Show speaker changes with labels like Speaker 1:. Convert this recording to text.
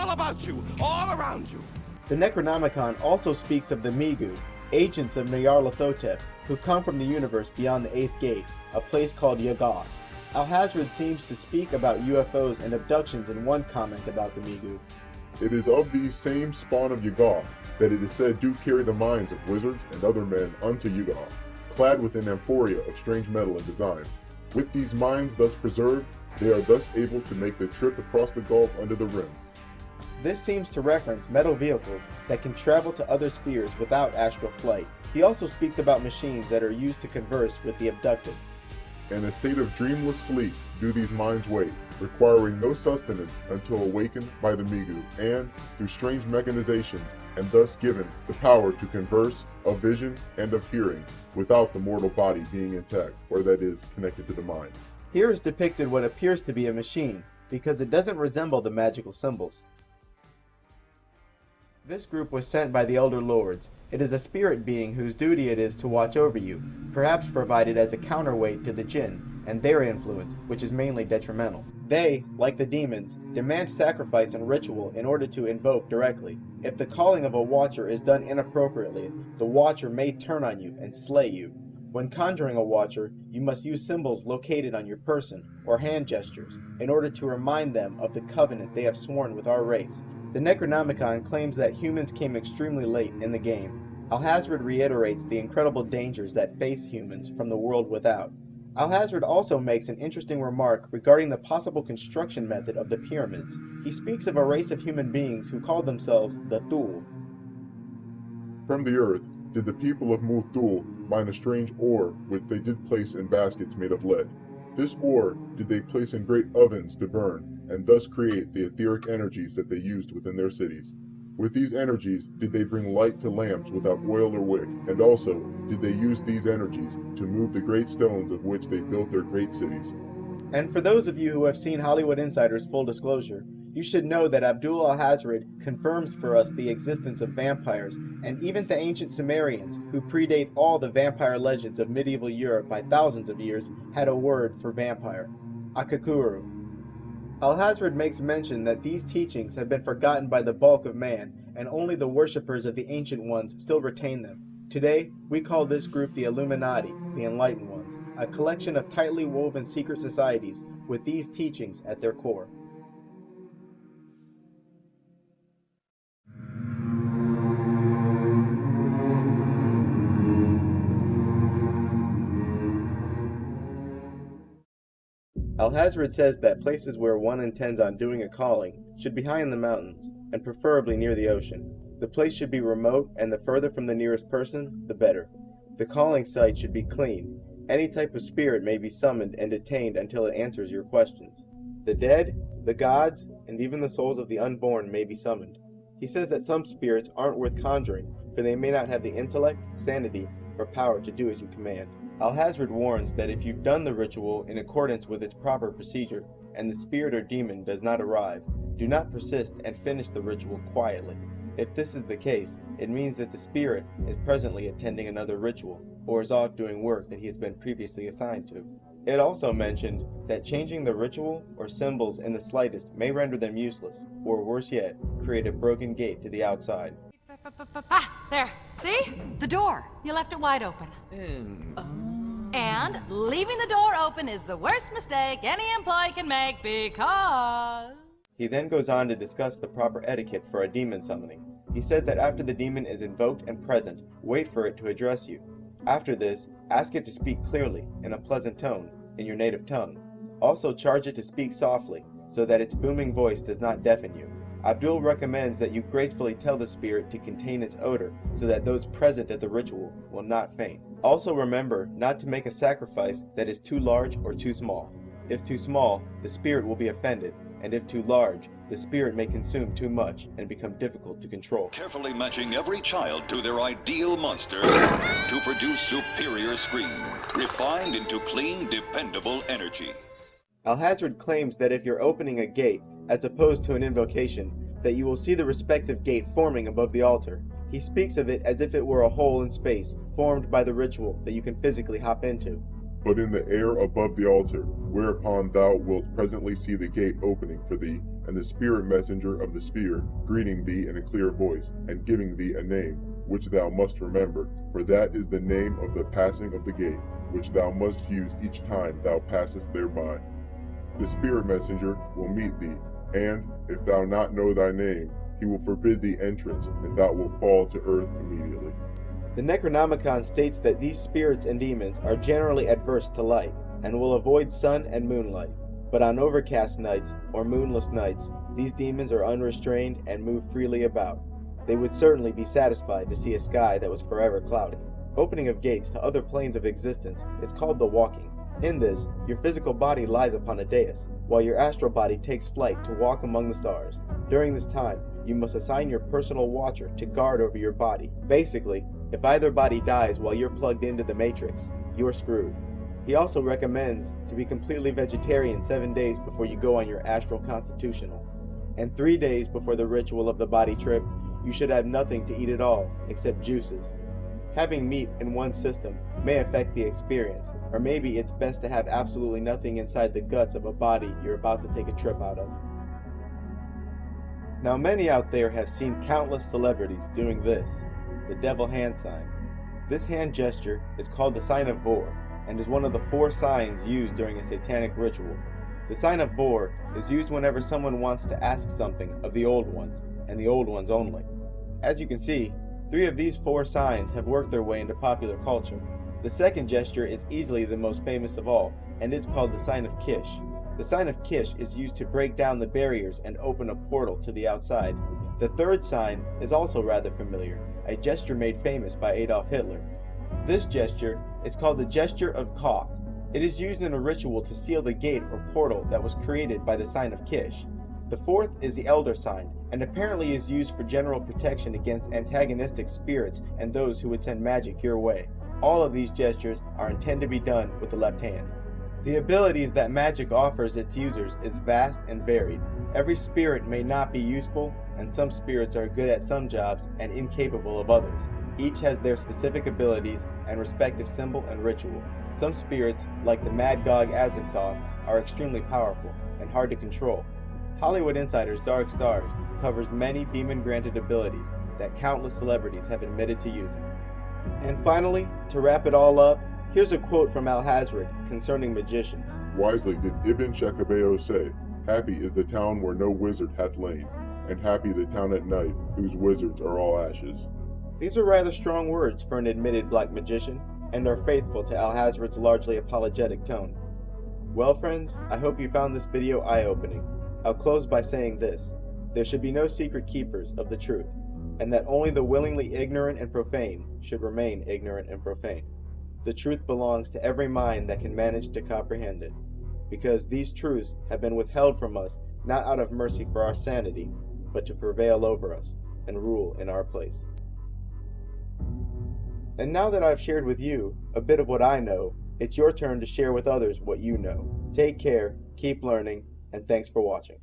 Speaker 1: all about you, all around you.
Speaker 2: The Necronomicon also speaks of the Migu, agents of Nyarlathotep, who come from the universe beyond the 8th Gate, a place called Yagath. Alhazred seems to speak about UFOs and abductions in one comment about the Migu.
Speaker 3: It is of these same spawn of Yagath that it is said do carry the minds of wizards and other men unto Yagath, clad within amphoria of strange metal and design. With these minds thus preserved, they are thus able to make the trip across the gulf under the rim.
Speaker 2: This seems to reference metal vehicles that can travel to other spheres without astral flight. He also speaks about machines that are used to converse with the abducted.
Speaker 3: In a state of dreamless sleep do these minds wait, requiring no sustenance until awakened by the Migu, and, through strange mechanizations, and thus given the power to converse, of vision, and of hearing, without the mortal body being intact, or that is, connected to the mind.
Speaker 2: Here is depicted what appears to be a machine, because it doesn't resemble the magical symbols. This group was sent by the Elder Lords. It is a spirit being whose duty it is to watch over you, perhaps provided as a counterweight to the jinn and their influence, which is mainly detrimental. They, like the demons, demand sacrifice and ritual in order to invoke directly. If the calling of a watcher is done inappropriately, the watcher may turn on you and slay you. When conjuring a watcher, you must use symbols located on your person, or hand gestures, in order to remind them of the covenant they have sworn with our race. The Necronomicon claims that humans came extremely late in the game. Alhazred reiterates the incredible dangers that face humans from the world without. Alhazred also makes an interesting remark regarding the possible construction method of the pyramids. He speaks of a race of human beings who called themselves the Thul.
Speaker 3: From the earth did the people of Muthul mine a strange ore which they did place in baskets made of lead. This ore did they place in great ovens to burn, and thus create the etheric energies that they used within their cities. With these energies did they bring light to lamps without oil or wick, and also did they use these energies to move the great stones of which they built their great cities.
Speaker 2: And for those of you who have seen Hollywood Insider's Full Disclosure, you should know that Abdul Alhazred confirms for us the existence of vampires, and even the ancient Sumerians, who predate all the vampire legends of medieval Europe by thousands of years, had a word for vampire: Akakuru. Alhazred makes mention that these teachings have been forgotten by the bulk of man, and only the worshippers of the ancient ones still retain them. Today, we call this group the Illuminati, the Enlightened Ones, a collection of tightly woven secret societies with these teachings at their core. Alhazred says that places where one intends on doing a calling should be high in the mountains, and preferably near the ocean. The place should be remote, and the further from the nearest person, the better. The calling site should be clean. Any type of spirit may be summoned and detained until it answers your questions. The dead, the gods, and even the souls of the unborn may be summoned. He says that some spirits aren't worth conjuring, for they may not have the intellect, sanity, or power to do as you command. Alhazred warns that if you've done the ritual in accordance with its proper procedure, and the spirit or demon does not arrive, do not persist and finish the ritual quietly. If this is the case, it means that the spirit is presently attending another ritual, or is off doing work that he has been previously assigned to. It also mentioned that changing the ritual or symbols in the slightest may render them useless, or worse yet, create a broken gate to the outside.
Speaker 4: There. See? The door. You left it wide open. And leaving the door open is the worst mistake any employee can make because...
Speaker 2: He then goes on to discuss the proper etiquette for a demon summoning. He said that after the demon is invoked and present, wait for it to address you. After this, ask it to speak clearly, in a pleasant tone, in your native tongue. Also charge it to speak softly, so that its booming voice does not deafen you. Abdul recommends that you gracefully tell the spirit to contain its odor, so that those present at the ritual will not faint. Also remember not to make a sacrifice that is too large or too small. If too small, the spirit will be offended, and if too large, the spirit may consume too much and become difficult to control.
Speaker 5: Carefully matching every child to their ideal monster to produce superior scream, refined into clean, dependable energy.
Speaker 2: Alhazred claims that if you're opening a gate, as opposed to an invocation, that you will see the respective gate forming above the altar. He speaks of it as if it were a hole in space, formed by the ritual that you can physically hop into.
Speaker 3: But in the air above the altar, whereupon thou wilt presently see the gate opening for thee, and the spirit messenger of the sphere, greeting thee in a clear voice, and giving thee a name, which thou must remember, for that is the name of the passing of the gate, which thou must use each time thou passest thereby. The spirit messenger will meet thee, and, if thou not know thy name, he will forbid thee entrance, and thou wilt fall to earth immediately.
Speaker 2: The Necronomicon states that these spirits and demons are generally adverse to light, and will avoid sun and moonlight. But on overcast nights, or moonless nights, these demons are unrestrained and move freely about. They would certainly be satisfied to see a sky that was forever cloudy. Opening of gates to other planes of existence is called the walking. In this, your physical body lies upon a dais, while your astral body takes flight to walk among the stars. During this time, you must assign your personal watcher to guard over your body. Basically, if either body dies while you're plugged into the Matrix, you're screwed. He also recommends to be completely vegetarian 7 days before you go on your astral constitutional. And 3 days before the ritual of the body trip, you should have nothing to eat at all, except juices. Having meat in one system may affect the experience, or maybe it's best to have absolutely nothing inside the guts of a body you're about to take a trip out of. Now many out there have seen countless celebrities doing this, the devil hand sign. This hand gesture is called the sign of Vor, and is one of the 4 signs used during a satanic ritual. The sign of Vor is used whenever someone wants to ask something of the old ones, and the old ones only. As you can see, 3 of these 4 signs have worked their way into popular culture. The second gesture is easily the most famous of all, and it's called the sign of Kish. The sign of Kish is used to break down the barriers and open a portal to the outside. The third sign is also rather familiar, a gesture made famous by Adolf Hitler. This gesture is called the gesture of Koth. It is used in a ritual to seal the gate or portal that was created by the sign of Kish. The fourth is the elder sign, and apparently is used for general protection against antagonistic spirits and those who would send magic your way. All of these gestures are intended to be done with the left hand. The abilities that magic offers its users is vast and varied. Every spirit may not be useful, and some spirits are good at some jobs and incapable of others. Each has their specific abilities and respective symbol and ritual. Some spirits, like the Mad Gog Azathoth, are extremely powerful and hard to control. Hollywood Insider's Dark Stars covers many demon-granted abilities that countless celebrities have admitted to using. And finally, to wrap it all up, here's a quote from Alhazred concerning magicians.
Speaker 3: Wisely did Ibn Shakabeo say, "Happy is the town where no wizard hath lain, and happy the town at night, whose wizards are all ashes."
Speaker 2: These are rather strong words for an admitted black magician, and are faithful to Alhazred's largely apologetic tone. Well friends, I hope you found this video eye-opening. I'll close by saying this: there should be no secret keepers of the truth, and that only the willingly ignorant and profane should remain ignorant and profane. The truth belongs to every mind that can manage to comprehend it, because these truths have been withheld from us not out of mercy for our sanity, but to prevail over us and rule in our place. And now that I've shared with you a bit of what I know, it's your turn to share with others what you know. Take care, keep learning, and thanks for watching.